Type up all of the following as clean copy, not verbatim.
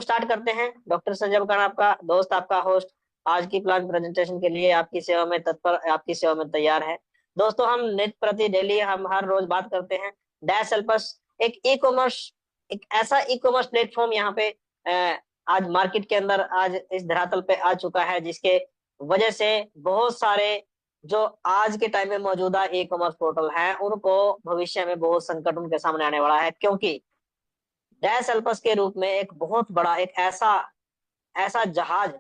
Start करते हैं। Doctor Sanjay बखान आपका दोस्त, आपका होस्ट, आज की प्लान प्रेजेंटेशन के लिए आपकी सेवा में तत्पर, आपकी सेवा में तैयार है। दोस्तों, हम नित्य प्रति डेली हम हर रोज बात करते हैं डैश हेल्पर्स, एक ई कॉमर्स, एक ऐसा ई कॉमर्स प्लेटफॉर्म यहाँ पे आज मार्केट के अंदर, आज इस धरातल पे आ चुका है, जिसके वजह से बहुत सारे जो आज के टाइम में मौजूदा ई कॉमर्स पोर्टल हैं उनको भविष्य में बहुत संकट उनके सामने आने वाला है, क्योंकि डैश हेल्पर्स के रूप में एक बहुत बड़ा, एक ऐसा ऐसा जहाज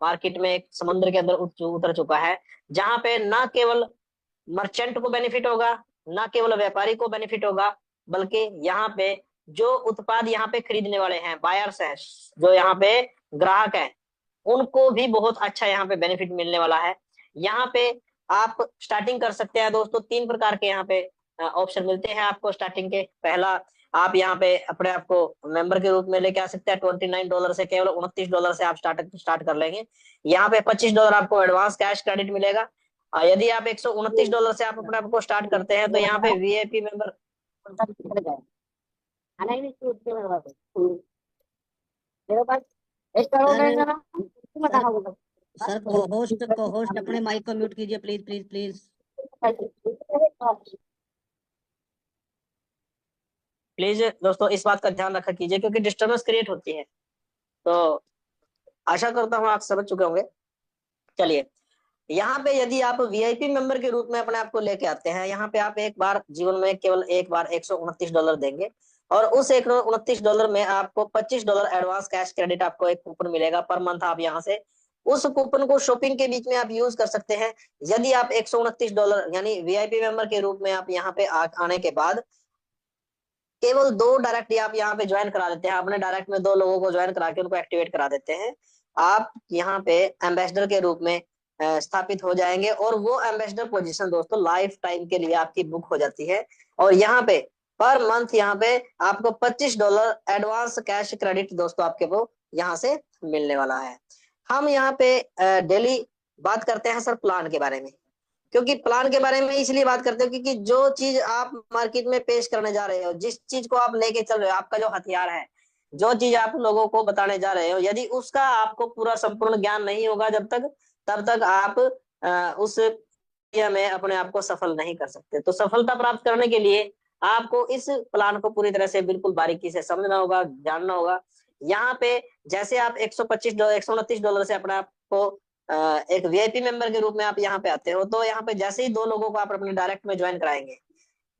मार्केट में एक समुद्र के अंदर उतर चुका है, जहां पे ना केवल मर्चेंट को बेनिफिट होगा, ना केवल व्यापारी को बेनिफिट होगा, बल्कि यहाँ पे जो उत्पाद यहाँ पे खरीदने वाले हैं, बायर्स हैं, जो यहाँ पे ग्राहक हैं, उनको भी बहुत अच्छा यहाँ पे बेनिफिट मिलने वाला है। यहाँ पे आप स्टार्टिंग कर सकते हैं दोस्तों। 3 प्रकार के यहाँ पे ऑप्शन मिलते हैं आपको स्टार्टिंग के। पहला, आप यहाँ पे अपने आप को मेंबर के रूप में लेके आ सकते हैं। $29 से, केवल $29 से आप स्टार्ट कर लेंगे। यहाँ पे $25 आपको एडवांस कैश क्रेडिट मिलेगा। यदि आप $129 से आप अपने आप को स्टार्ट करते हैं, तो यहाँ पे वीआईपी मेंबर सर को होस्ट अपने माइक को म्यूट कीजिए प्लीज प्लीज प्लीज प्लीज। दोस्तों, इस बात का ध्यान रखा कीजिए, क्योंकि डिस्टर्बेंस क्रिएट होती है। तो आशा करता हूँ आप समझ चुके होंगे। चलिए, यहाँ पे यदि आप वीआईपी मेंबर के रूप में अपने आप को लेके आते हैं, यहाँ पे आप एक बार जीवन में केवल एक बार $129 देंगे, और उस $129 में आपको $25 एडवांस कैश क्रेडिट, आपको एक कूपन मिलेगा पर मंथ। आप यहाँ से उस कूपन को शॉपिंग के बीच में आप यूज कर सकते हैं। यदि आप $129 यानी वीआईपी मेंबर के रूप में आप यहाँ पे आने के बाद केवल 2 डायरेक्ट आप यहाँ पे ज्वाइन करा देते हैं, अपने डायरेक्ट में 2 लोगों को ज्वाइन करा के उनको एक्टिवेट करा देते हैं, आप यहाँ पे एम्बेसडर के रूप में स्थापित हो जाएंगे। और वो एम्बेसडर पोजीशन दोस्तों लाइफ टाइम के लिए आपकी बुक हो जाती है। और यहाँ पे पर मंथ यहाँ पे आपको $25 एडवांस कैश क्रेडिट दोस्तों आपके को यहाँ से मिलने वाला है। हम यहाँ पे डेली बात करते हैं सर प्लान के बारे में, क्योंकि प्लान के बारे में इसलिए बात करते हो क्योंकि जो चीज आप मार्केट में पेश करने जा रहे हो, जिस चीज को आप लेके चल रहे हो, आपका जो हथियार है, जो चीज आप लोगों को बताने जा रहे हो, यदि उसका आपको पूरा संपूर्ण ज्ञान नहीं होगा जब तक, तब तक आप उस क्रिया में अपने आप को सफल नहीं कर सकते। तो सफलता प्राप्त करने के लिए आपको इस प्लान को पूरी तरह से बिल्कुल बारीकी से समझना होगा, जानना होगा। यहाँ पे जैसे आप $129 से अपने आप को एक वीआईपी मेंबर के रूप में आप यहाँ पे आते हो, तो यहाँ पे जैसे ही 2 लोगों को आप अपने डायरेक्ट में ज्वाइन कराएंगे,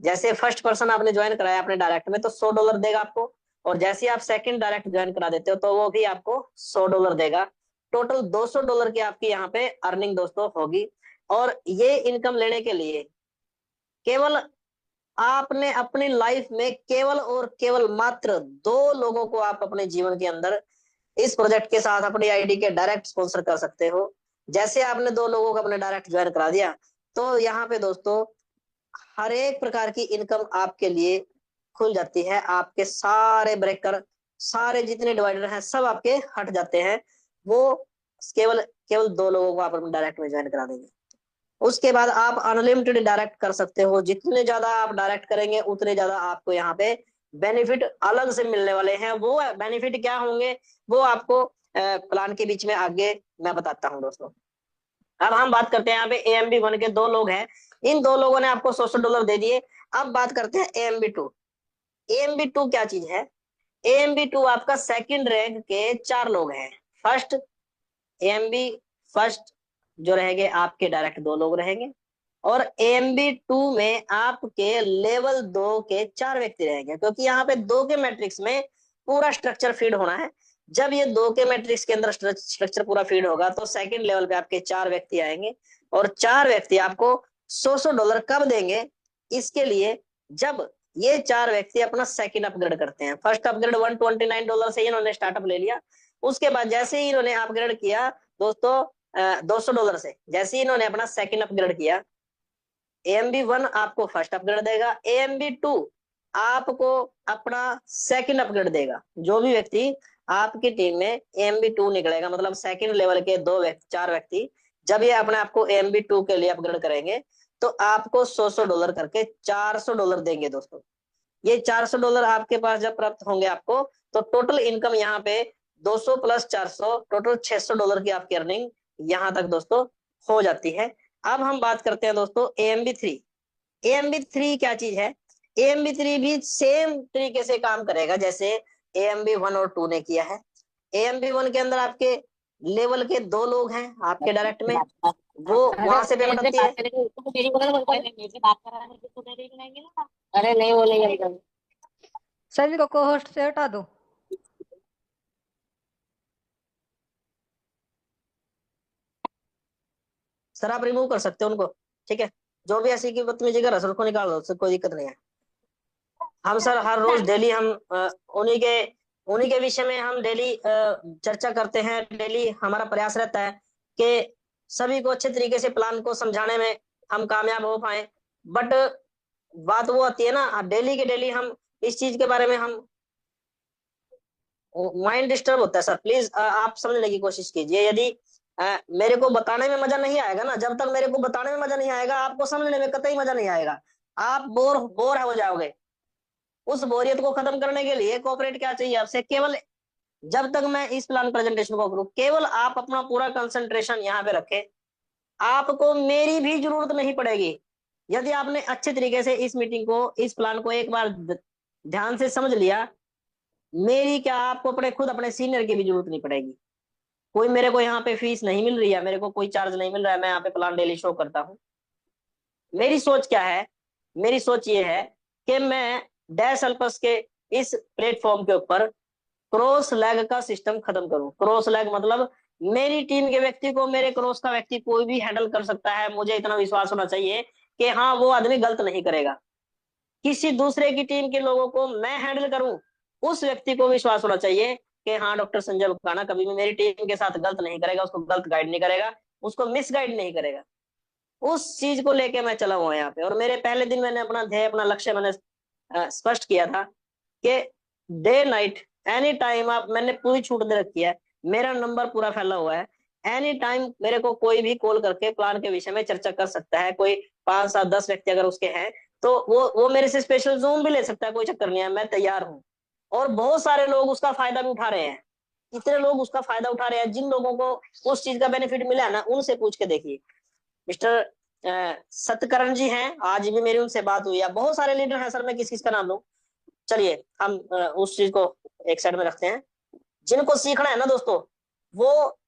जैसे फर्स्ट पर्सन आपने ज्वाइन कराया अपने डायरेक्ट में, तो $100 देगा आपको। और जैसे आप सेकंड डायरेक्ट ज्वाइन करा देते हो, तो वो भी आपको $100 देगा। टोटल $200 की आपकी यहाँ पे अर्निंग दोस्तों होगी। और ये इनकम लेने के लिए केवल आपने अपनी लाइफ में केवल और केवल मात्र 2 लोगों को आप अपने जीवन के अंदर इस प्रोजेक्ट के साथ अपनी आईडी के डायरेक्ट स्पॉन्सर कर सकते हो। जैसे आपने 2 लोगों को अपने डायरेक्ट ज्वाइन करा दिया, तो यहाँ पे दोस्तों हर एक प्रकार की इनकम आपके लिए खुल जाती है। आपके सारे ब्रेकर, सारे जितने डिवाइडर हैं, सब आपके हट जाते हैं। वो केवल केवल 2 लोगों को आप अपने डायरेक्ट में ज्वाइन करा देंगे। उसके बाद आप अनलिमिटेड डायरेक्ट कर सकते हो। जितने ज्यादा आप डायरेक्ट करेंगे, उतने ज्यादा आपको यहाँ पे बेनिफिट अलग से मिलने वाले हैं। वो बेनिफिट क्या होंगे, वो आपको प्लान के बीच में आगे मैं बताता हूँ दोस्तों। अब हम बात करते हैं, यहाँ पे AMB1 के 2 लोग हैं, इन 2 लोगों ने आपको $100 दे दिए। अब बात करते हैं AMB2। AMB2 क्या चीज है? AMB2 आपका सेकंड रैंक के 4 लोग हैं। फर्स्ट AMB फर्स्ट जो रहेंगे आपके डायरेक्ट 2 लोग रहेंगे, और AMB2 में आपके लेवल 2 के 4 व्यक्ति रहेंगे, क्योंकि यहाँ पे 2 के मैट्रिक्स में पूरा स्ट्रक्चर फीड होना है। जब ये 2 के मैट्रिक्स के अंदर स्ट्रक्चर पूरा फीड होगा, तो सेकंड लेवल पे आपके 4 व्यक्ति आएंगे, और 4 व्यक्ति आपको $100 कब देंगे? इसके लिए जब ये 4 व्यक्ति अपना सेकंड अपग्रेड करते हैं। फर्स्ट अपग्रेड $129 से इन्होंने स्टार्टअप ले लिया। उसके बाद जैसे ही इन्होंने अपग्रेड किया दोस्तों $200 से, जैसे ही इन्होंने अपना सेकंड अपग्रेड किया, AMB1 आपको फर्स्ट अपग्रेड देगा, AMB2 आपको अपना सेकंड अपग्रेड देगा। जो भी व्यक्ति आपकी टीम में AMB2 निकलेगा, मतलब सेकंड लेवल के 4 व्यक्ति, जब ये अपने आपको AMB2 के लिए अपग्रेड करेंगे, तो आपको $100 करके $400 देंगे दोस्तों। ये $400 आपके पास जब प्राप्त होंगे आपको, तो टोटल इनकम यहाँ पे 200 प्लस 400 टोटल $600 की आपकी अर्निंग यहाँ तक दोस्तों हो जाती है। अब हम बात करते हैं दोस्तों AMB3। AMB3 क्या चीज है? AMB3 भी सेम तरीके से काम करेगा जैसे AMB1 और 2 ने किया है। AMB1 के अंदर आपके लेवल के 2 लोग हैं आपके डायरेक्ट में, वो वहां से पेमेंट आती है। अरे नहीं बोलेंगे सभी को होस्ट से हटा दो। सर आप रिमूव कर सकते हो उनको, ठीक है? जो भी ऐसी की बदतमीजी कर रहा है उसको निकाल दो, उससे कोई दिक्कत नहीं है। हम सर हर रोज डेली हम उन्हीं के विषय में हम डेली चर्चा करते हैं। डेली हमारा प्रयास रहता है कि सभी को अच्छे तरीके से प्लान को समझाने में हम कामयाब हो पाए। बट बात वो आती है ना, डेली के डेली हम इस चीज के बारे में हम माइंड डिस्टर्ब होता है। सर प्लीज आप समझने की कोशिश कीजिए। यदि मेरे को बताने में मजा नहीं आएगा ना, जब तक मेरे को बताने में मजा नहीं आएगा आपको समझने में कतई मजा नहीं आएगा। आप बोर हो जाओगे। उस बोरियत को खत्म करने के लिए कोऑपरेट क्या चाहिए आपसे? केवल जब तक मैं इस प्लान प्रेजेंटेशन को करूं, केवल आप अपना पूरा कंसंट्रेशन यहाँ पे रखें। आपको मेरी भी जरूरत नहीं पड़ेगी। यदि आपने अच्छे तरीके से इस मीटिंग को, इस प्लान को एक बार ध्यान से समझ लिया, मेरी क्या, आपको अपने सीनियर की भी जरूरत नहीं पड़ेगी। कोई मेरे को यहाँ पे फीस नहीं मिल रही है, मेरे को कोई चार्ज नहीं मिल रहा है, मैं यहाँ पे प्लान डेली शो करता हूँ। मेरी सोच क्या है? मेरी सोच ये है कि मैं डैश अल्पस के इस प्लेटफॉर्म के ऊपर क्रॉस लैग का सिस्टम खत्म करूं। क्रॉस लैग मतलब मेरी टीम के व्यक्ति को मेरे क्रॉस का व्यक्ति कोई भी हैंडल कर सकता है। मुझे इतना विश्वास होना चाहिए कि हाँ वो आदमी गलत नहीं करेगा। किसी दूसरे की टीम के लोगों को मैं हैंडल करूं, उस व्यक्ति को विश्वास होना चाहिए कि हाँ डॉक्टर संजय बुखाना कभी भी मेरी टीम के साथ गलत नहीं करेगा, उसको गलत गाइड नहीं करेगा, उसको मिस गाइड नहीं करेगा। उस चीज को लेके मैं चला हुआ यहाँ पे। और मेरे पहले दिन मैंने अपना ध्येय, अपना लक्ष्य मैंने स्पष्ट किया था कि डे नाइट एनी टाइम आप, मैंने पूरी छूट दे रखी है, मेरा नंबर पूरा फैला हुआ है। एनी टाइम मेरे को कोई भी कॉल करके प्लान के विषय में चर्चा कर सकता है। कोई 5 7 10 व्यक्ति अगर उसके हैं तो वो मेरे से स्पेशल जूम भी ले सकता है, कोई चक्कर नहीं है, मैं तैयार हूँ। और बहुत सारे लोग उसका फायदा भी उठा रहे हैं। इतने लोग उसका फायदा उठा रहे हैं, जिन लोगों को उस चीज का बेनिफिट मिला है ना, उनसे पूछ के देखिए। मिस्टर सतकरण जी हैं, आज भी मेरी उनसे बात हुई है। बहुत सारे लीडर हैं सर, मैं किस किस का नाम लूं? चलिए हम उस चीज को एक साइड में रखते हैं। जिनको सीखना है ना दोस्तों, वो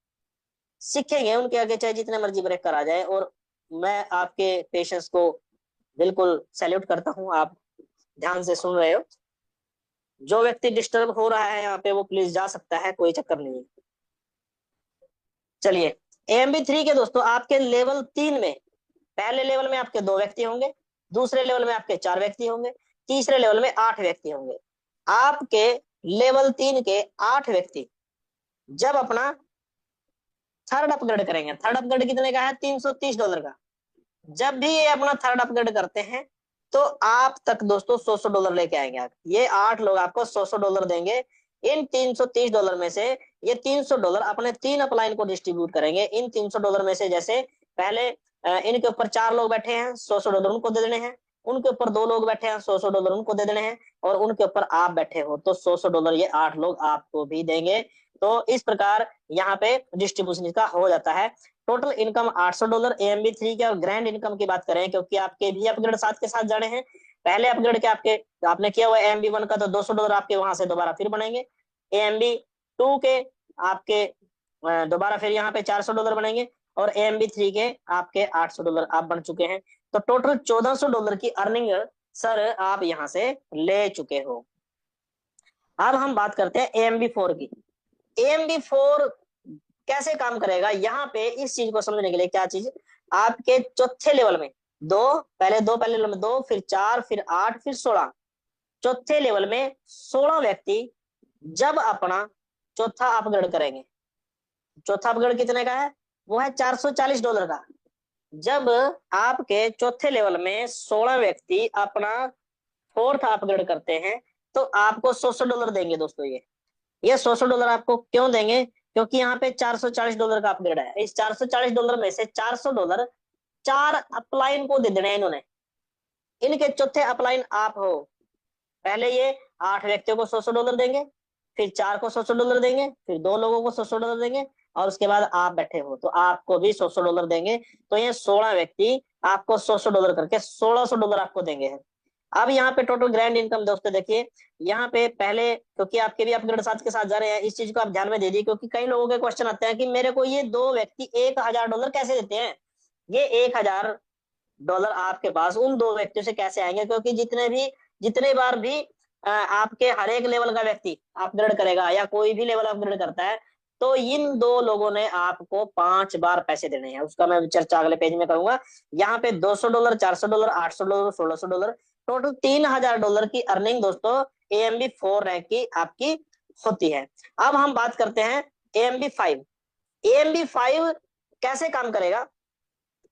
सीखेंगे, उनके आगे चाहे जितने मर्जी ब्रेक कर आ जाए। और मैं आपके पेशेंस को बिल्कुल सैल्यूट करता हूं। आप ध्यान से सुन रहे हो। जो व्यक्ति डिस्टर्ब हो रहा है यहाँ पे वो प्लीज जा सकता है, कोई चक्कर नहीं है। चलिए AMB3 के दोस्तों आपके लेवल 3 में, पहले लेवल में आपके 2 व्यक्ति होंगे, दूसरे लेवल में आपके 4 व्यक्ति होंगे, तीसरे लेवल में 8 व्यक्ति होंगे। आपके लेवल 3 के 8 व्यक्ति जब अपना थर्ड अपग्रेड करेंगे, थर्ड अपग्रेड कितने का है? $330 का। जब भी ये अपना थर्ड अपग्रेड करते हैं तो आप तक दोस्तों $100 लेके आएंगे। ये 8 लोग आपको $100 देंगे। इन $330 में से ये $300 अपने 3 अपलाइन को डिस्ट्रीब्यूट करेंगे। इन $300 में से जैसे पहले इनके ऊपर 4 लोग बैठे हैं, $100 उनको दे देने हैं। उनके ऊपर 2 लोग बैठे हैं, $100 उनको दे देने हैं। और उनके ऊपर आप बैठे हो तो $100 ये 8 लोग आपको भी देंगे। तो इस प्रकार यहाँ पे डिस्ट्रीब्यूशन का हो जाता है। टोटल इनकम $800 AMB3 के। और ग्रैंड इनकम की बात करें, क्योंकि आपके भी अपग्रेड साथ के साथ जाने हैं। पहले अपग्रेड के आपने किया हुआ AMB1 का तो $200 आपके वहां से दोबारा फिर बनेंगे। AMB2 के आपके दोबारा फिर यहाँ पे $400 बनेंगे। और AMB3 के आपके $800 आप बन चुके हैं। तो टोटल $1400 की अर्निंग सर आप यहाँ से ले चुके हो। अब हम बात करते हैं AMB4 की। AMB4 कैसे काम करेगा? यहाँ पे इस चीज को समझने के लिए क्या चीज, आपके चौथे लेवल में पहले लेवल में 2, फिर 4, फिर 8, फिर 16। चौथे लेवल में 16 व्यक्ति जब अपना चौथा अपग्रेड करेंगे। चौथा अपग्रेड कितने का है? वो है $440 का। जब आपके चौथे लेवल में 16 व्यक्ति अपना फोर्थ अपग्रेड करते हैं तो आपको $100 देंगे दोस्तों। ये $100 आपको क्यों देंगे? क्योंकि यहाँ पे $440 का अपग्रेड है। इस $440 में से $400 4 अपलाइन को दे देने इन्होंने। इनके चौथे अपलाइन आप हो। पहले ये 8 व्यक्तियों को $100 देंगे, फिर 4 को $100 देंगे, फिर 2 लोगों को $100 देंगे, और उसके बाद आप बैठे हो तो आपको भी $100 देंगे। तो ये 16 व्यक्ति आपको $100 करके $1600 आपको देंगे। अब यहाँ पे टोटल ग्रैंड इनकम दोस्तों देखिए, यहाँ पे पहले क्योंकि आपके भी अपग्रेड साथ के साथ जा रहे हैं, इस चीज को आप ध्यान में दे दी, क्योंकि कई लोगों के क्वेश्चन आते हैं कि मेरे को ये 2 व्यक्ति $1000 कैसे देते हैं। ये $1000 आपके पास उन 2 व्यक्तियों से कैसे आएंगे, क्योंकि जितने बार भी आपके हर एक लेवल का व्यक्ति अपग्रेड करेगा या कोई भी लेवल अपग्रेड करता है, तो इन 2 लोगों ने आपको 5 बार पैसे देने हैं। उसका मैं चर्चा अगले पेज में करूंगा। यहाँ पे $200, $400, $800, $1600, टोटल $3000 की अर्निंग दोस्तों AMB 4 रैंक की आपकी होती है। अब हम बात करते हैं AMB 5। AMB 5 कैसे काम करेगा।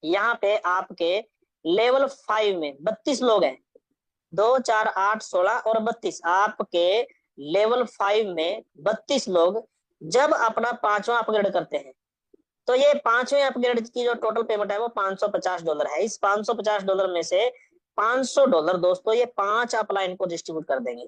यहाँ पे आपके लेवल 5 में 32 लोग हैं, 2, 4, 8, 16 और 32। आपके लेवल 5 में 32 लोग जब अपना 5वां अपग्रेड करते हैं, तो ये 5वें अपग्रेड की जो टोटल पेमेंट है वो $550 है। इस $550 में से $500 दोस्तों ये 5 अपलाइन को डिस्ट्रीब्यूट कर देंगे।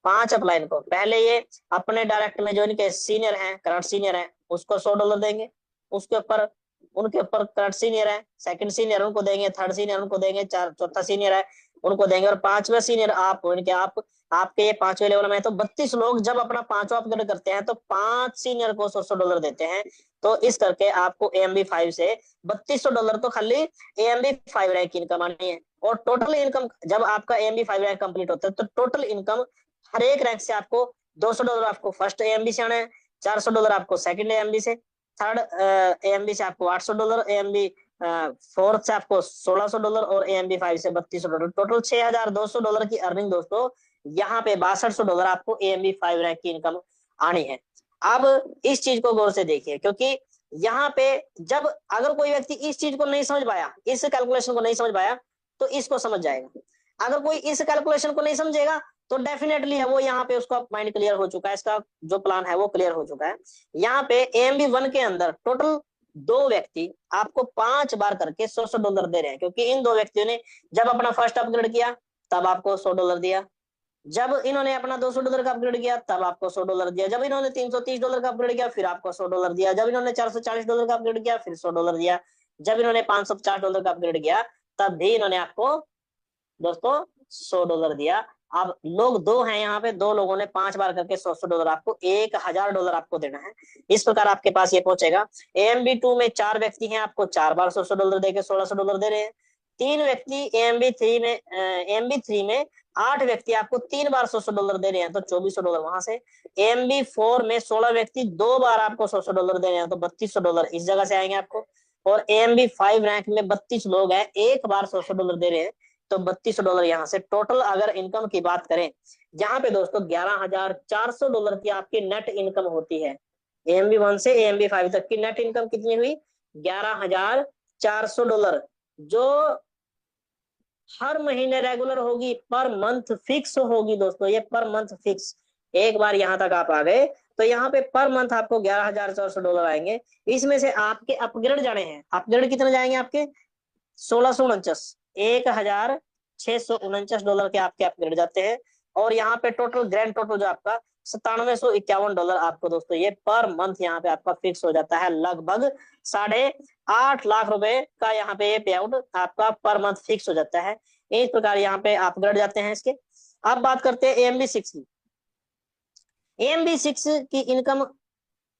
5 अपलाइन को पहले ये अपने डायरेक्ट में जो इनके सीनियर हैं, करंट सीनियर हैं, उसको $100 देंगे। उसके ऊपर उनके ऊपर थर्ड सीनियर है, सेकंड सीनियर उनको देंगे, थर्ड सीनियर उनको देंगे, चौथा सीनियर है उनको देंगे, और 5वां सीनियर आपके ये 5वें लेवल में है। तो 32 लोग जब अपना 5वां अपग्रेड करते हैं तो 5 सीनियर को $100 देते हैं। तो इस करके आपको AMB 5 से $3200 तो खाली AMB 5 रैंक की इनकम आनी है। और टोटल इनकम जब आपका AMB 5 रैंक कंप्लीट होता है तो टोटल इनकम हर एक रैंक से आपको $200 आपको फर्स्ट AMB से आना है, $400 आपको सेकंड AMB से, थर्ड AMB से आपको $800, AMB 4 से आपको $1600 और AMB 5 से $3200। टोटल $6200 की अर्निंग दोस्तों यहाँ पे $6200 आपको AMB 5 रैंक की इनकम आनी है। अब इस चीज को गौर से देखिए, क्योंकि यहाँ पे जब अगर कोई व्यक्ति इस चीज को नहीं समझ पाया, इस कैलकुलेशन को नहीं समझ पाया, तो इसको समझ जाएगा। अगर कोई इस कैलकुलेशन को नहीं समझेगा तो डेफिनेटली है वो यहाँ पे उसका माइंड क्लियर हो चुका है, इसका जो प्लान है वो क्लियर हो चुका है। यहाँ पे AMB 1 के अंदर टोटल 2 व्यक्ति आपको 5 बार करके $100 दे रहे हैं, क्योंकि इन 2 व्यक्तियों ने जब अपना फर्स्ट अपग्रेड किया तब आपको $100 दिया, जब इन्होंने अपना $200 का अपग्रेड किया तब आपको $100 दिया, जब इन्होंने $330 का अपग्रेड किया फिर आपको $100 दिया, जब इन्होंने $440 का अपग्रेड किया फिर $100 दिया, जब इन्होंने $550 का अपग्रेड किया तब भी इन्होंने आपको दोस्तों $100 दिया। अब लोग 2 हैं, यहाँ पे 2 लोगों ने 5 बार करके $100 आपको $1000 आपको देना है। इस प्रकार आपके पास ये पहुंचेगा। AMB 2 में 4 व्यक्ति हैं, आपको 4 बार $100 देके $1600 दे रहे हैं। 3 व्यक्ति AMB 3 में 8 व्यक्ति आपको 3 बार $100 दे रहे हैं, तो $2400 वहां से। AMB 4 में 16 व्यक्ति 2 बार आपको $100 दे रहे हैं, तो $3200 इस जगह से आएंगे आपको। और AMB 5 रैंक में 32 लोग हैं, 1 बार $100 दे रहे हैं, तो $3200 यहाँ से। टोटल अगर इनकम की बात करें यहाँ पे दोस्तों $11400 की आपकी नेट इनकम होती है। AMB 1 से AMB 5 तक की नेट इनकम कितनी हुई? $11400, जो हर महीने रेगुलर होगी, पर मंथ फिक्स होगी दोस्तों। ये पर मंथ फिक्स, एक बार यहाँ तक आप आ गए तो यहाँ पे पर मंथ आपको $11400 आएंगे। इसमें से आपके अपग्रेड जाने हैं, अपग्रेड कितने जाएंगे आपके? 1649, $1649 के आपके अपग्रेड जाते हैं। और यहाँ पे टोटल ग्रैंड टोटल जो आपका $9751 आपको दोस्तों ये पर मंथ यहाँ पे आपका फिक्स हो जाता है। लगभग 8.5 लाख रुपए का यहाँ पे ये पे आउट आपका पर मंथ फिक्स हो जाता है। इस प्रकार यहाँ पे अपग्रेड जाते हैं इसके। अब बात करते हैं AMB 6 की। AMB 6 की इनकम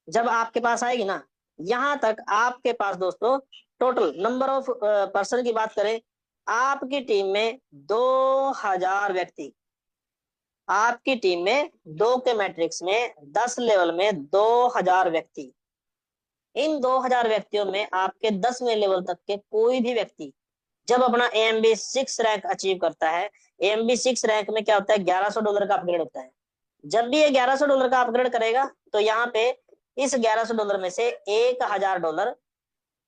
जब आपके पास आएगी ना, यहाँ तक आपके पास दोस्तों टोटल नंबर ऑफ पर्सन की बात करें, आपकी टीम में 2000 व्यक्ति, आपकी टीम में 2 के मैट्रिक्स में 10 लेवल में 2000 व्यक्ति। इन 2000 व्यक्तियों में आपके 10वें लेवल तक के कोई भी व्यक्ति जब अपना AMB 6 रैंक अचीव करता है, AMB 6 रैंक में क्या होता है? $1100 का अपग्रेड होता है। जब भी ये $1100 का अपग्रेड करेगा तो यहाँ पे इस $1100 में से $1000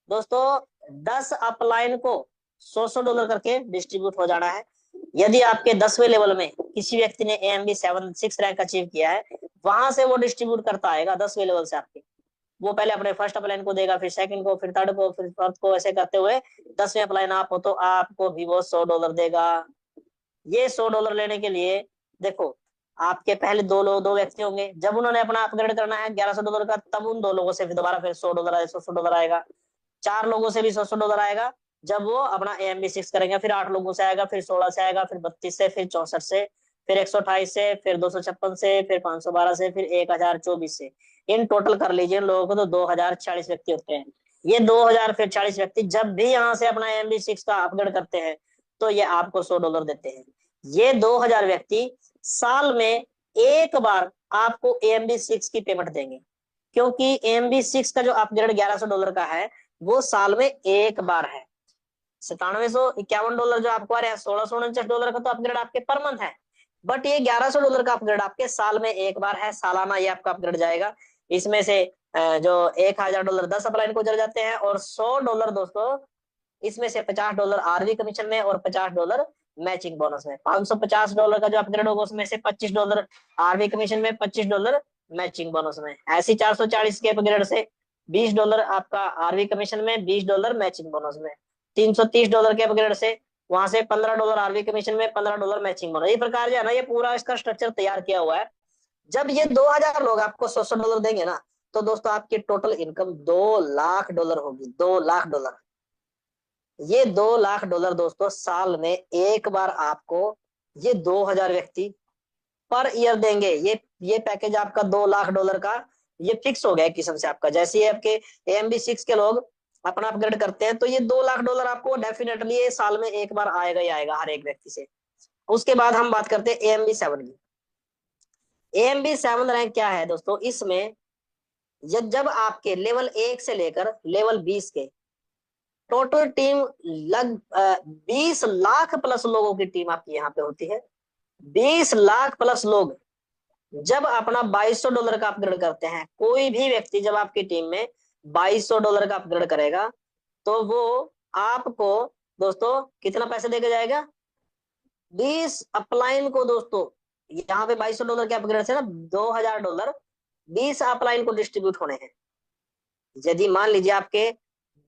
दोस्तों 10 अपलाइन को $100 करके डिस्ट्रीब्यूट हो जाना है। यदि आपके 10वें लेवल में किसी व्यक्ति ने AMB 6 रैंक अचीव किया है, वहां से वो डिस्ट्रीब्यूट करता आएगा 10वें लेवल से आपके। वो पहले अपने फर्स्ट अपलाइन को देगा, फिर सेकंड को, फिर थर्ड को, फिर फोर्थ को, ऐसे करते हुए 10वें अपलाइन आप हो तो आपको भी वो $100 देगा। ये $100 लेने के लिए देखो आपके पहले दो व्यक्ति होंगे, जब उन्होंने अपना अपग्रेड करना है $1100 का, तब उन 2 लोगों से फिर दोबारा फिर $100 आएगा, $100 आएगा। 4 लोगों से भी $100 आएगा जब वो अपना AMB6 करेंगे। फिर 8 लोगों से आएगा, फिर 16 से आएगा, फिर 32 से, फिर 64 से, फिर 128 से, फिर 256 से, फिर 512 से, फिर 1024 से। इन टोटल कर लीजिए इन लोगों को तो 2040 व्यक्ति होते हैं। ये 2040 व्यक्ति जब भी यहाँ से अपना AMB6 का अपग्रेड करते हैं तो ये आपको $100 देते हैं। ये 2000 व्यक्ति साल में एक बार आपको AMB6 की पेमेंट देंगे, क्योंकि AMB6 का जो अपग्रेड $1100 का है वो साल में एक बार है। $9751 जो आपको आ रहा है, $1649 का तो अपग्रेड आपके पर मंथ है, बट ये $1100 का अपग्रेड आपके साल में एक बार है। सालाना ये आपका अपग्रेड जाएगा। इसमें से जो $1000 10 अपलाइन को चले जाते हैं, और $100 दोस्तों इसमें से $50 आरवी कमीशन में और $50 मैचिंग बोनस में। $550 का जो अपग्रेड होगा उसमें से $25 आरवी कमीशन में, $25 मैचिंग बोनस में। ऐसी 440 के अपग्रेड से $20 आपका आरवी कमीशन में, $20 मैचिंग बोनस में। $330 के अपग्रेड से वहां से $15 आरवी कमीशन में, $15 मैचिंग बोनस। इस प्रकार जो है ना ये पूरा इसका स्ट्रक्चर तैयार किया हुआ है। जब ये 2000 लोग आपको $100 देंगे ना, तो दोस्तों आपकी टोटल इनकम $2 लाख होगी। $2 लाख। ये $2 लाख दोस्तों साल में एक बार आपको ये 2000 व्यक्ति पर ईयर देंगे। ये पैकेज आपका $2 लाख का ये फिक्स हो गया एक किस्म से आपका। जैसे ही आपके AMB6 के लोग अपना अपग्रेड करते हैं तो ये $2 लाख आपको डेफिनेटली ये साल में एक बार आएगा ही आएगा हर एक व्यक्ति से। उसके बाद हम बात करते हैं AMB7 की। AMB7 रैंक क्या है दोस्तों? इसमें जब आपके लेवल 1 से लेकर लेवल 20 के टोटल टीम 20 लाख प्लस लोगों की टीम आपकी यहाँ पे होती है। 20 लाख प्लस लोग जब अपना $2200 का अपग्रेड करते हैं, कोई भी व्यक्ति जब आपकी टीम में $2200 का अपग्रेड करेगा तो वो आपको दोस्तों कितना पैसे देके जाएगा? 20 अपलाइन को दोस्तों यहाँ पे $2200 के अपग्रेड से ना $2000 20 अपलाइन को डिस्ट्रीब्यूट होने हैं। यदि मान लीजिए आपके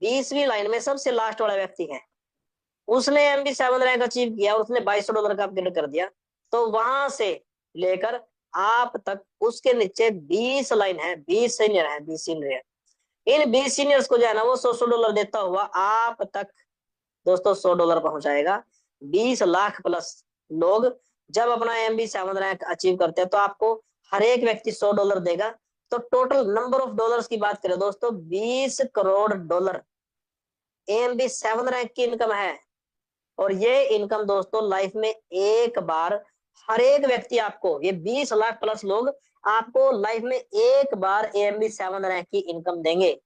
20वीं लाइन में सबसे लास्ट वाला व्यक्ति है, उसने AMB7 रैंक अचीव किया, उसने $2200 का अपग्रेड कर दिया, तो वहां से लेकर आप तक उसके नीचे 20 लाइन है, 20 सीनियर है, 20 सीनियर। इन 20 सीनियर्स को जो है ना वो $100 देता हुआ आप तक दोस्तों $100 पहुंचाएगा। 20 लाख प्लस लोग जब अपना AMB7 रैंक अचीव करते हैं तो आपको हर एक व्यक्ति $100 देगा। तो टोटल नंबर ऑफ डॉलर्स की बात करें दोस्तों, $20 करोड़ AMB7 रैंक की इनकम है। और ये इनकम दोस्तों लाइफ में एक बार हर एक व्यक्ति आपको, ये 20 लाख प्लस लोग आपको लाइफ में एक बार AMB7 रैंक की इनकम देंगे।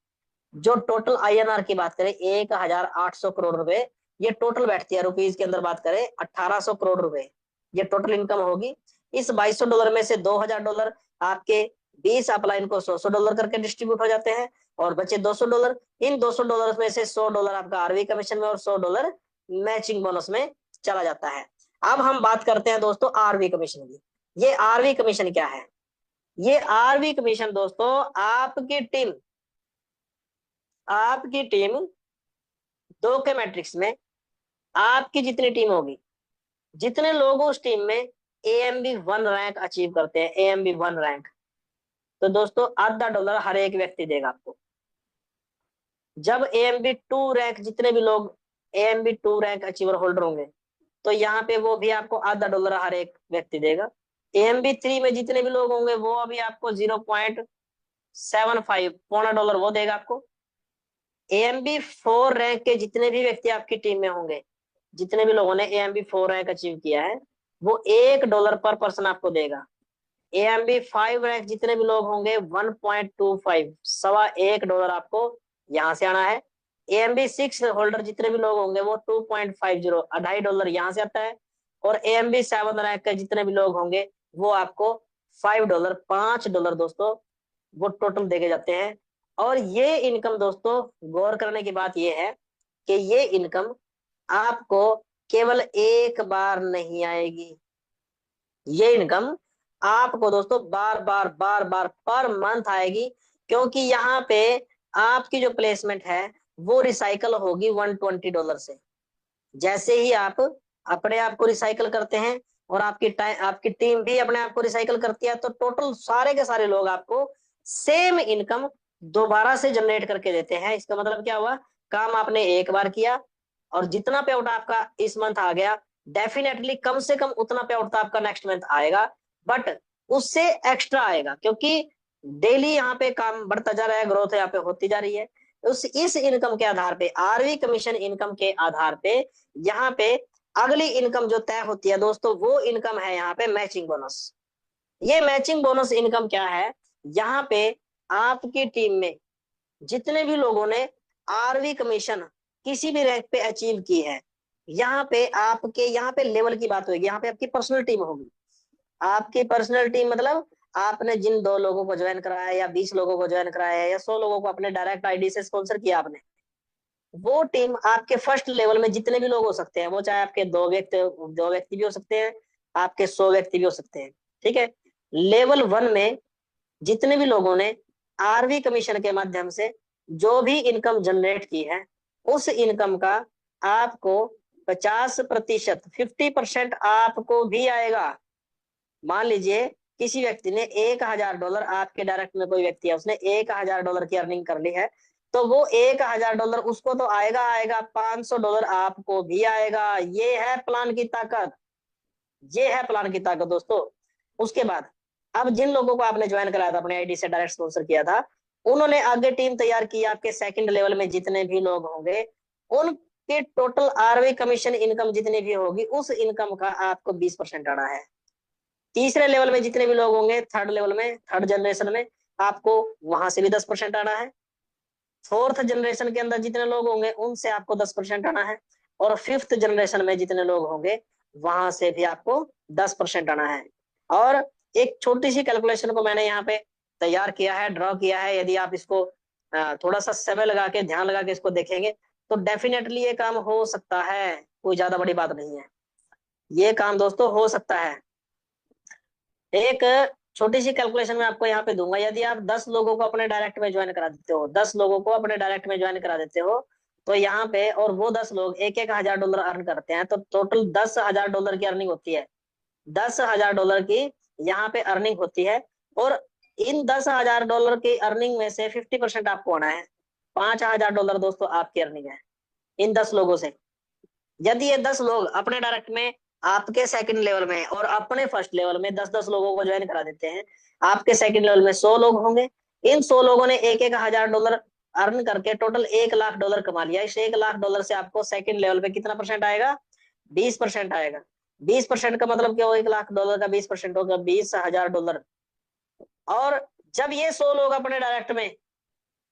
जो टोटल INR की बात करें 1800 करोड़ रुपए ये टोटल बैठती है। रुपीज के अंदर बात करें 1800 करोड़ रुपए ये टोटल इनकम होगी। इस $2200 में से $2000 आपके 20 अपलाइन को $100 करके डिस्ट्रीब्यूट हो जाते हैं और बचे $200। इन $200 में से $100 आपका आरवी कमीशन में और $100 मैचिंग बोनस में चला जाता है। अब हम बात करते हैं दोस्तों आरवी कमीशन की। ये आरवी कमीशन क्या है? ये आरवी कमीशन दोस्तों आपकी टीम 2 के मैट्रिक्स में आपकी जितनी टीम होगी, जितने लोग उस टीम में AMB1 रैंक अचीव करते हैं, AMB1 रैंक, तो दोस्तों $0.5 हर एक व्यक्ति देगा आपको। जब AMB2 रैंक जितने भी लोग AMB2 रैंक अचीवर होल्डर होंगे तो यहाँ पे वो भी आपको $0.5 हर एक व्यक्ति देगा। AMB3 में जितने भी लोग होंगे वो अभी आपको 0.75 $0.25 वो देगा आपको। AMB4 रैंक के जितने भी व्यक्ति आपकी टीम में होंगे, जितने भी लोगों ने AMB4 रैंक अचीव किया है, वो $1 पर पर्सन आपको देगा। AMB5 रैंक जितने भी लोग होंगे 1.25 $1.25 आपको यहाँ से आना है। AMB6 होल्डर जितने भी लोग होंगे वो 2.50 $2.5 यहाँ से आता है। और AMB7 रैंक के जितने भी लोग होंगे वो आपको $5 दोस्तों वो टोटल देके जाते हैं। और ये इनकम दोस्तों गौर करने की बात ये है कि ये इनकम आपको केवल एक बार नहीं आएगी, ये इनकम आपको दोस्तों बार बार पर मंथ आएगी, क्योंकि यहाँ पे आपकी जो प्लेसमेंट है वो रिसाइकल होगी $120 से। जैसे ही आप अपने आप को रिसाइकल करते हैं और आपकी टीम भी अपने आप को रिसाइकल करती है, तो टोटल सारे के सारे लोग आपको सेम इनकम दोबारा से जनरेट करके देते हैं। इसका मतलब क्या हुआ, काम आपने एक बार किया और जितना पे आउट आपका इस मंथ आ गया, डेफिनेटली कम से कम उतना पे आउट आपका नेक्स्ट मंथ आएगा, बट उससे एक्स्ट्रा आएगा, क्योंकि डेली यहाँ पे काम बढ़ता जा रहा है, ग्रोथ यहाँ पे होती जा रही है। इस इनकम के आधार पे, आरवी कमीशन इनकम के आधार पे यहाँ पे अगली इनकम जो तय होती है दोस्तों, वो इनकम है यहाँ पे मैचिंग बोनस। ये मैचिंग बोनस इनकम क्या है, यहाँ पे आपकी टीम में जितने भी लोगों ने आरवी कमीशन किसी भी रैंक पे अचीव की है, यहाँ पे लेवल की बात होगी, यहाँ पे आपकी पर्सनल टीम होगी। आपकी पर्सनल टीम मतलब आपने जिन 2 लोगों को ज्वाइन कराया या 20 लोगों को ज्वाइन कराया या 100 लोगों को अपने डायरेक्ट आईडी से स्पॉन्सर किया आपने, वो टीम आपके फर्स्ट लेवल में जितने भी लोग हो सकते हैं, वो चाहे आपके 2 व्यक्ति भी हो सकते हैं, आपके 100 व्यक्ति भी हो सकते हैं, ठीक है। लेवल 1 में जितने भी लोगों ने आरवी कमीशन के माध्यम से जो भी इनकम जनरेट की है, उस इनकम का आपको 50%, 50% आपको भी आएगा। मान लीजिए किसी व्यक्ति ने $1000, आपके डायरेक्ट में कोई व्यक्ति है, उसने $1000 की अर्निंग कर ली है, तो वो $1000 उसको तो आएगा, $500 आपको भी आएगा। ये है प्लान की ताकत, ये है प्लान की ताकत दोस्तों। उसके बाद अब जिन लोगों को आपने ज्वाइन कराया था, अपने आईडी से डायरेक्ट स्पॉन्सर किया था, उन्होंने आगे टीम तैयार की, आपके सेकंड लेवल में जितने भी लोग होंगे, उनके टोटल आरवी कमीशन इनकम जितनी भी होगी, उस इनकम का आपको 20% आना है। तीसरे लेवल में जितने भी लोग होंगे, थर्ड लेवल में, थर्ड जनरेशन में, आपको वहां से भी 10% आना है। फोर्थ जनरेशन के अंदर जितने लोग होंगे, उनसे आपको 10% आना है। और फिफ्थ जनरेशन में जितने लोग होंगे, वहां से भी आपको 10% आना है। और एक छोटी सी कैलकुलेशन को मैंने यहाँ पे तैयार किया है, ड्रॉ किया है। यदि आप इसको थोड़ा सा समय लगा के, ध्यान लगा के इसको देखेंगे, तो डेफिनेटली ये काम हो सकता है, कोई ज्यादा बड़ी बात नहीं है, ये काम दोस्तों हो सकता है। एक छोटी सी कैलकुलेशन में आपको यहाँ पे दूंगा। यदि आप 10 लोगों को अपने डायरेक्ट में ज्वाइन करा देते हो, 10 लोगों को अपने डायरेक्ट में ज्वाइन करा देते हो, तो यहाँ पे, और वो 10 लोग $1000 अर्न करते हैं, तो टोटल $10,000 की अर्निंग होती है। $10,000 की यहाँ पे अर्निंग होती है। और इन $10,000 की अर्निंग में से 50% आपको आना है। $5,000 दोस्तों आपकी अर्निंग है इन 10 लोगों से। यदि ये 10 लोग अपने डायरेक्ट में आपके सेकंड लेवल में और अपने फर्स्ट लेवल में 10-10 लोगों को ज्वाइन करा देते हैं, आपके सेकंड लेवल में 100 लोग होंगे। इन 100 लोगों ने $1,000 अर्न करके टोटल $1,00,000 कमा लिया। इस $1,00,000 से आपको सेकंड लेवल पे कितना परसेंट आएगा, 20% आएगा। 20% का मतलब क्या हो, $1,00,000 का 20% होगा $20,000। और जब ये 100 लोग अपने डायरेक्ट में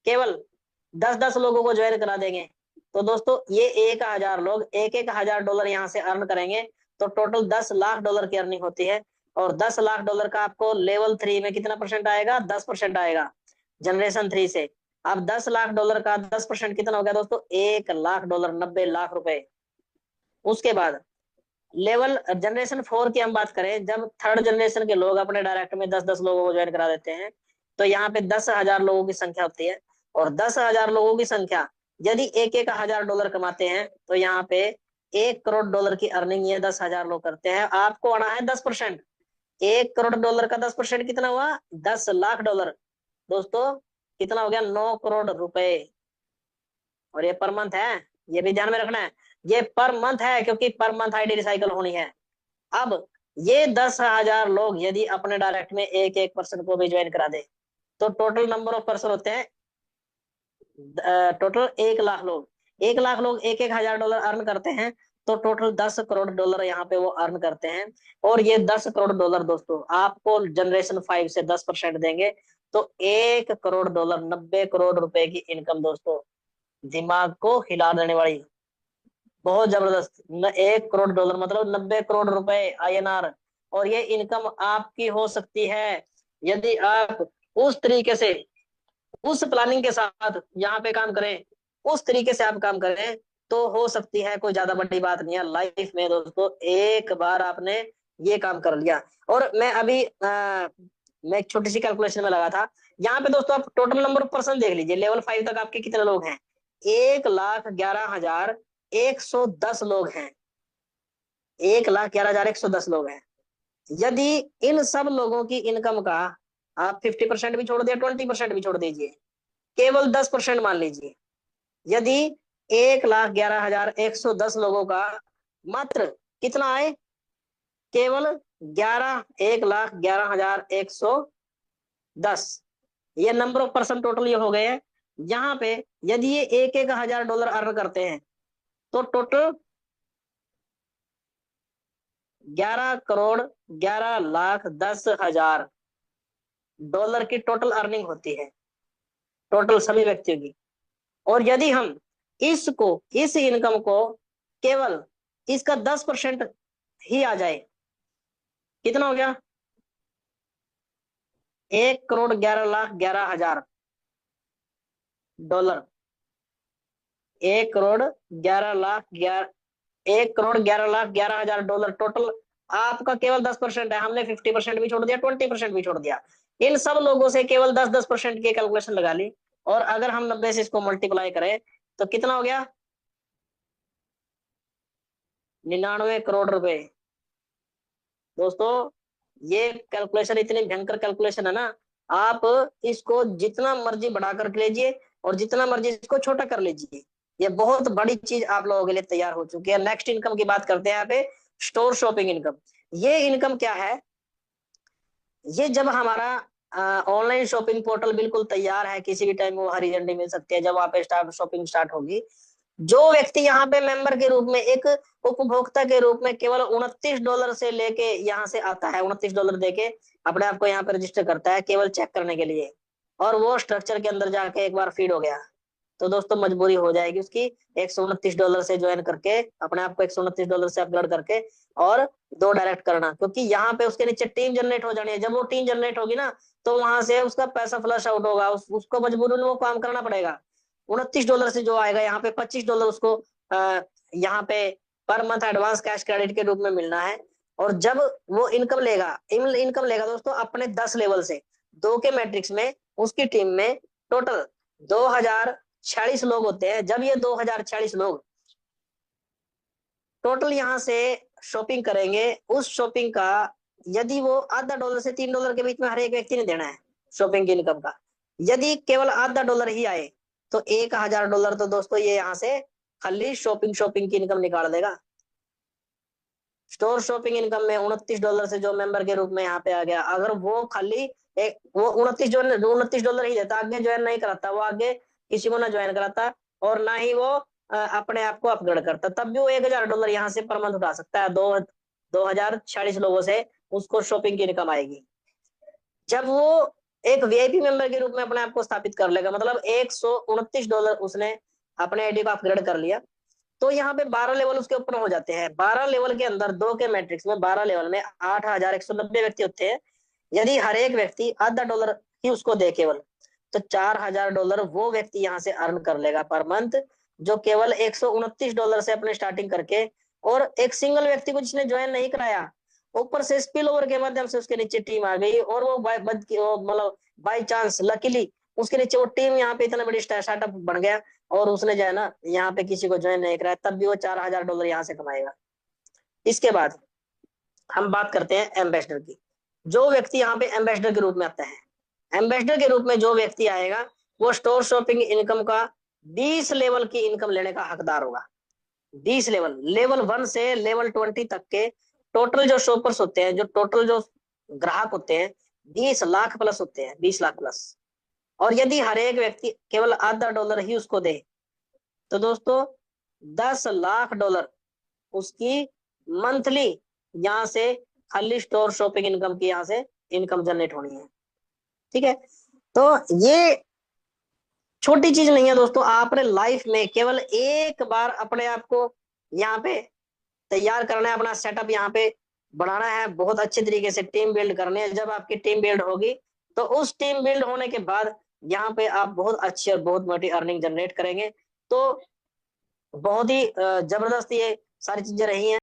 केवल 10-10 लोगों को ज्वाइन करा देंगे, तो दोस्तों ये 1,000 लोग $1,000 यहाँ से अर्न करेंगे, तो टोटल $10,00,000 की अर्निंग होती है। और $10,00,000 का आपको लेवल 3 में कितना परसेंट आएगा, 10% आएगा जनरेशन 3 से। अब $10,00,000 का 10% कितना हो गया दोस्तों, $1,00,000, 90 लाख रुपए। उसके बाद लेवल जनरेशन 4 की हम बात करें, जब थर्ड जनरेशन के लोग अपने डायरेक्ट में 10-10 लोगों को ज्वाइन करा देते हैं, तो यहाँ पे 10,000 लोगों की संख्या होती है। और 10,000 लोगों की संख्या यदि $1,000 कमाते हैं, तो यहाँ पे $1 करोड़ की अर्निंग ये 10,000 लोग करते हैं। आपको आना है 10%। $1 करोड़ का 10% कितना हुआ, $10,00,000 दोस्तों, कितना हो गया, 9 करोड़ रुपए। और ये पर मंथ है, ये भी ध्यान में रखना है, ये पर मंथ है, क्योंकि पर मंथ आईडी रिसाइकल होनी है। अब ये 10,000 लोग यदि अपने डायरेक्ट में एक पर्सन को भी ज्वाइन करा दे, तो टोटल नंबर ऑफ पर्सन होते हैं टोटल 1,00,000 लोग। 1,00,000 लोग $1,000 अर्न करते हैं, तो टोटल $10 करोड़ यहाँ पे वो अर्न करते हैं। और ये $10 करोड़ दोस्तों आपको जनरेशन 5 से 10% देंगे, तो $1 करोड़, 90 करोड़ रुपए की इनकम दोस्तों, दिमाग को हिला देने वाली, बहुत जबरदस्त। $1 करोड़ मतलब 90 करोड़ रुपए INR। और ये इनकम आपकी हो सकती है यदि आप उस तरीके से, उस प्लानिंग के साथ यहाँ पे काम करें, उस तरीके से आप काम करें, तो हो सकती है, कोई ज्यादा बड़ी बात नहीं है लाइफ में दोस्तों। एक बार आपने ये काम कर लिया। और मैं अभी मैं एक छोटी सी कैलकुलेशन में लगा था यहाँ पे दोस्तों, आप टोटल नंबर ऑफ पर्सन देख लीजिए, लेवल 5 तक आपके कितने लोग हैं, 1,11,110 लोग हैं। 1,11,110 लोग हैं। यदि इन सब लोगों की इनकम का आप 50% भी छोड़ दिया, 20% भी छोड़ दीजिए, केवल 10% मान लीजिए। यदि 1,11,110 लोगों का मात्र कितना आए, केवल 1,11,110, ये नंबर ऑफ पर्सन टोटल ये हो गए हैं। यहाँ पे यदि ये 1,000 डॉलर अर्न करते हैं तो टोटल 11,11,10,000 डॉलर की टोटल अर्निंग होती है, टोटल सभी व्यक्तियों की। और यदि हम इस इनकम को केवल इसका 10% ही आ जाए, कितना हो गया, 1,11,11,000 डॉलर, 1,11,11,000 डॉलर टोटल आपका केवल 10% है। हमने 50% भी छोड़ दिया, 20% भी छोड़ दिया, इन सब लोगों से केवल 10% की कैलकुलेशन लगा ली। और अगर हम 90 से इसको मल्टीप्लाई करें तो कितना हो गया, 99 करोड़ रुपए। दोस्तों ये कैलकुलेशन इतनी भयंकर कैलकुलेशन है ना, आप इसको जितना मर्जी बढ़ा कर लीजिए और जितना मर्जी इसको छोटा कर लीजिए, ये बहुत बड़ी चीज आप लोगों के लिए तैयार हो चुकी है। नेक्स्ट इनकम की बात करते हैं यहाँ पे, स्टोर शॉपिंग इनकम। ये इनकम क्या है, ये जब हमारा ऑनलाइन शॉपिंग पोर्टल बिल्कुल तैयार है, किसी भी टाइम वो हरी झंडी मिल सकती है जब वहां पे शॉपिंग स्टार्ट होगी। जो व्यक्ति यहाँ पे मेंबर के रूप में, एक उपभोक्ता के रूप में केवल $29 से लेके यहाँ से आता है, $29 देके अपने आप को यहाँ पे रजिस्टर करता है केवल चेक करने के लिए, और वो स्ट्रक्चर के अंदर जाके एक बार फीड हो गया, तो दोस्तों मजबूरी हो जाएगी उसकी $129 से ज्वाइन करके, अपने आप को $129 से अपग्रेड करके और 2 डायरेक्ट करना, क्योंकि यहाँ पे उसके नीचे टीम जनरेट हो जानी है। जब वो टीम जनरेट होगी ना तो वहां से उसका पैसा फ्लश आउट होगा, उसको मजबूरन वो काम करना पड़ेगा। $29 से जो आएगा यहाँ पे $25 उसको यहाँ पे per month advance cash credit के रूप में मिलना है। और जब वो इनकम लेगा दोस्तों अपने 10 लेवल से, 2 के मैट्रिक्स में उसकी टीम में टोटल 2046 लोग होते हैं। जब ये 2046 लोग टोटल यहाँ से शॉपिंग करेंगे, उस शॉपिंग का यदि वो $0.5 से $3 के बीच में हर एक व्यक्ति ने देना है शॉपिंग की इनकम का, यदि केवल $0.5 ही आए तो $1,000 तो दोस्तों ये यहाँ से खाली शॉपिंग की इनकम निकाल देगा। स्टोर शॉपिंग इनकम में $29 से जो मेंबर के रूप में यहाँ पे आ गया, अगर वो खाली वो $29 ही देता, आगे ज्वाइन नहीं कराता, वो आगे किसी को ना ज्वाइन कराता और ना ही वो अपने आप को अपग्रेड करता, तब भी वो $1,000 यहाँ से पर मंथ उठा सकता है। 2046 लोगों से उसको शॉपिंग की इनकम आएगी। जब वो एक वीआईपी मेंबर के रूप में अपने आप को स्थापित कर लेगा, मतलब $129 उसने अपने आईडी को अपग्रेड कर लिया, तो यहाँ पे 12 लेवल उसके ऊपर हो जाते हैं। 12 लेवल के अंदर 2 के मैट्रिक्स में 12 लेवल में 8,190 व्यक्ति होते हैं। यदि हर एक व्यक्ति $0.5 ही उसको दे केवल, तो $4,000 वो व्यक्ति यहाँ से अर्न कर लेगा पर मंथ, जो केवल $129 से अपने स्टार्टिंग करके, और एक सिंगल व्यक्ति को जिसने ज्वाइन नहीं कराया, ऊपर से स्पिल ओवर के माध्यम से उसके नीचे टीम आ गई, और वो मतलब बाई चांस लकीली उसके नीचे वो टीम यहाँ पे इतना बड़ी स्टार्टअप बन गया, और उसने जो है ना यहाँ पे किसी को ज्वाइन नहीं कराया, तब भी वो $4,000 यहाँ से कमाएगा। इसके बाद हम बात करते हैं एम्बेसडर की। जो व्यक्ति यहाँ पे एम्बेसडर के रूप में आता है, एम्बेसडर के रूप में जो व्यक्ति आएगा वो स्टोर शॉपिंग इनकम का 20 लेवल की इनकम लेने का हकदार होगा। 20 लेवल 1 से लेवल 20 तक के टोटल जो शॉपर्स होते हैं, जो टोटल जो ग्राहक होते हैं 20 लाख प्लस होते हैं, 20 लाख प्लस। और यदि हर एक व्यक्ति केवल $0.5 ही उसको दे, तो दोस्तों $10 लाख उसकी मंथली यहाँ से खाली स्टोर शॉपिंग इनकम की यहाँ से इनकम जनरेट होनी है। ठीक है, तो ये छोटी चीज नहीं है दोस्तों। आपने लाइफ में केवल एक बार अपने आप को यहाँ पे तैयार करना है, अपना सेटअप यहाँ पे बढ़ाना है, बहुत अच्छे तरीके से टीम बिल्ड करनी है। जब आपकी टीम बिल्ड होगी तो उस टीम बिल्ड होने के बाद यहाँ पे आप बहुत अच्छी और बहुत मोटी अर्निंग जनरेट करेंगे। तो बहुत ही जबरदस्त ये सारी चीजें रही हैं।